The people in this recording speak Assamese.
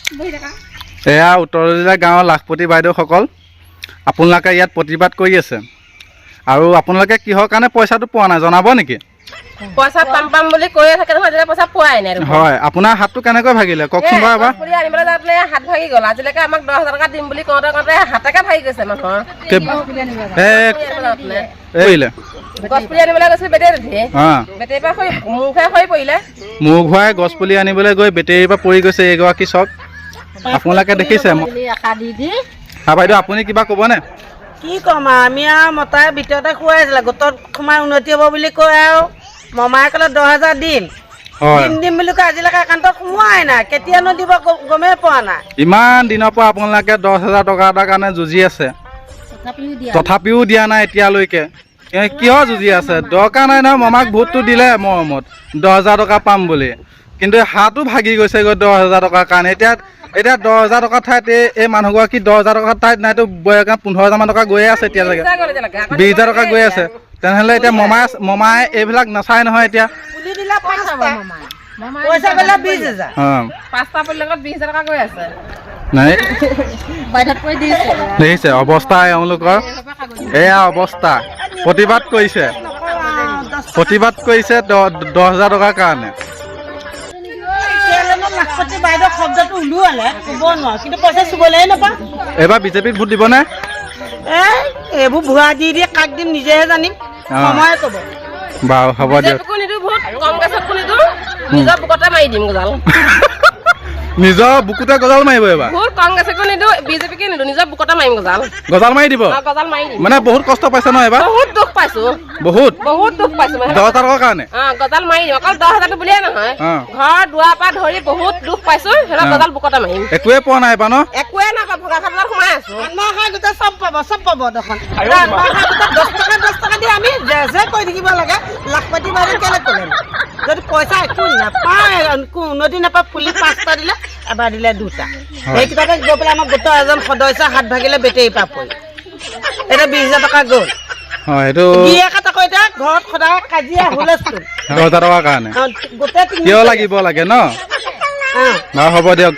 এয়া উত্তৰজিলা গাঁৱৰ লাখপতি বাইদেউসকল আপোনালোকে ইয়াত প্ৰতিবাদ কৰি আছে আৰু আপোনালোকে কিহৰ কাৰণে পইচাটো পোৱা নাই জনাব নেকি পইচা পাম বুলি কৈয়ে থাকে নহয় আজিলৈকে পইচা পোৱাই নাই হয় আপোনাৰ হাতটো কেনেকৈ ভাগিলে কওকচোন বাৰু এবাৰ পুলি আনিবলৈ যাওঁতে হাত ভাগি গ'ল আজিলৈকে আমাক 10,000 টকা দিম বুলি কওঁতে হাতকে ভাগি গৈছে মানুহৰ গছপুলি আনিবলৈ গৈছিল বেটেৰীৰ পৰা মূৰ ঘূৰাই হৈ পৰিলে মূৰ ঘূৰাই গছপুলি আনিবলৈ গৈ বেটেৰীৰ পৰা পৰি গৈছে এগৰাকী চক আপোনালোকে দেখিছে বাইদেউ আপুনি কিবা ক'বনে কি ক'ম আৰু আমি আৰু মতাই ভিতৰতে খুৱাই আছিলে গোটত সোমাই উন্নতি হ'ব বুলি কৈ আৰু মমায়ে ক'লে 10,000 দিম দিম বুলি কৈ আজিলৈকে একাউণ্টত সোমোৱাই নাই কেতিয়ানো দিব গমেই পোৱা নাই ইমান দিনৰ পৰা আপোনালোকে 10,000 টকা এটাৰ কাৰণে যুঁজি আছে তথাপিও দিয়া নাই এতিয়ালৈকে কিয় যুঁজি আছে দৰকাৰ নাই নহয় মমাক ভোটটো দিলে মৰমত 10,000 টকা পাম বুলি কিন্তু হাতো ভাগি গৈছে গৈ 10,000 টকাৰ কাৰণে এতিয়া 10,000 টকাৰ ঠাইত এই মানুহগৰাকী 10,000 টকাৰ ঠাইত নাইতো 15,000 মান টকা গৈয়ে আছে এতিয়ালৈকে 20,000 টকা গৈ আছে তেনেহ'লে এতিয়া মমায়ে এইবিলাক নাচায় নহয় এতিয়া দেখিছে অৱস্থা এওঁলোকৰ এয়া অৱস্থা প্ৰতিবাদ কৰিছে 10,000 টকাৰ কাৰণে বাইদেউ শব্দটো ওলোৱালে ক'ব নোৱাৰো কিন্তু পইচা চুবলৈ নাপাওঁ এইবাৰ বিজেপিক ভোট দিবনে এইবোৰ ভুৱা দি কাক দিম নিজেহে জানিম সময়ে ক'ব বাৰু হ'ব দিয়ক নিজৰ বুকুতে গজাল মাৰিব এইবাৰ গজাল মাৰি দিব মানে বহুত কষ্ট পাইছে ন এইবাৰ বহুত দুখ পাইছো বহুত দুখ পাইছো 10,000 টকাৰ কাৰণে গজাল মাৰি দিম অকল 10,000 বুলিয়ে নহয় ঘৰ দুৱাৰ পৰা ধৰি বহুত দুখ পাইছো সেইটা গজাল বুকতে মাৰিম একোৱে পোৱা নাই এইবাৰ ন একোৱে নাপাব ভগা খাবলত সোমাই আছো গোটেই চব পাব দেখোন 10 টকা দি আমি যে কৈ থাকিব লাগে লাখপতি বাইদেউ কেলে ক'লে যদি পইচা একো নাপায় উন্নতি নাপায় পুলি 5টা দিলে এবাৰ দিলে 2টা সেইকেইটাকে গৈ পেলাই আমাৰ গোটৰ এজন সদস্য হাত ভাগিলে বেটেৰী পৰা পৰি এতিয়া 20,000 টকা গ'ল আকৌ এতিয়া ঘৰত সদায় কাজিয়া হুলস্থুল 10,000 টকাৰ কাৰণে কিয় লাগিব লাগে ন হ'ব দিয়ক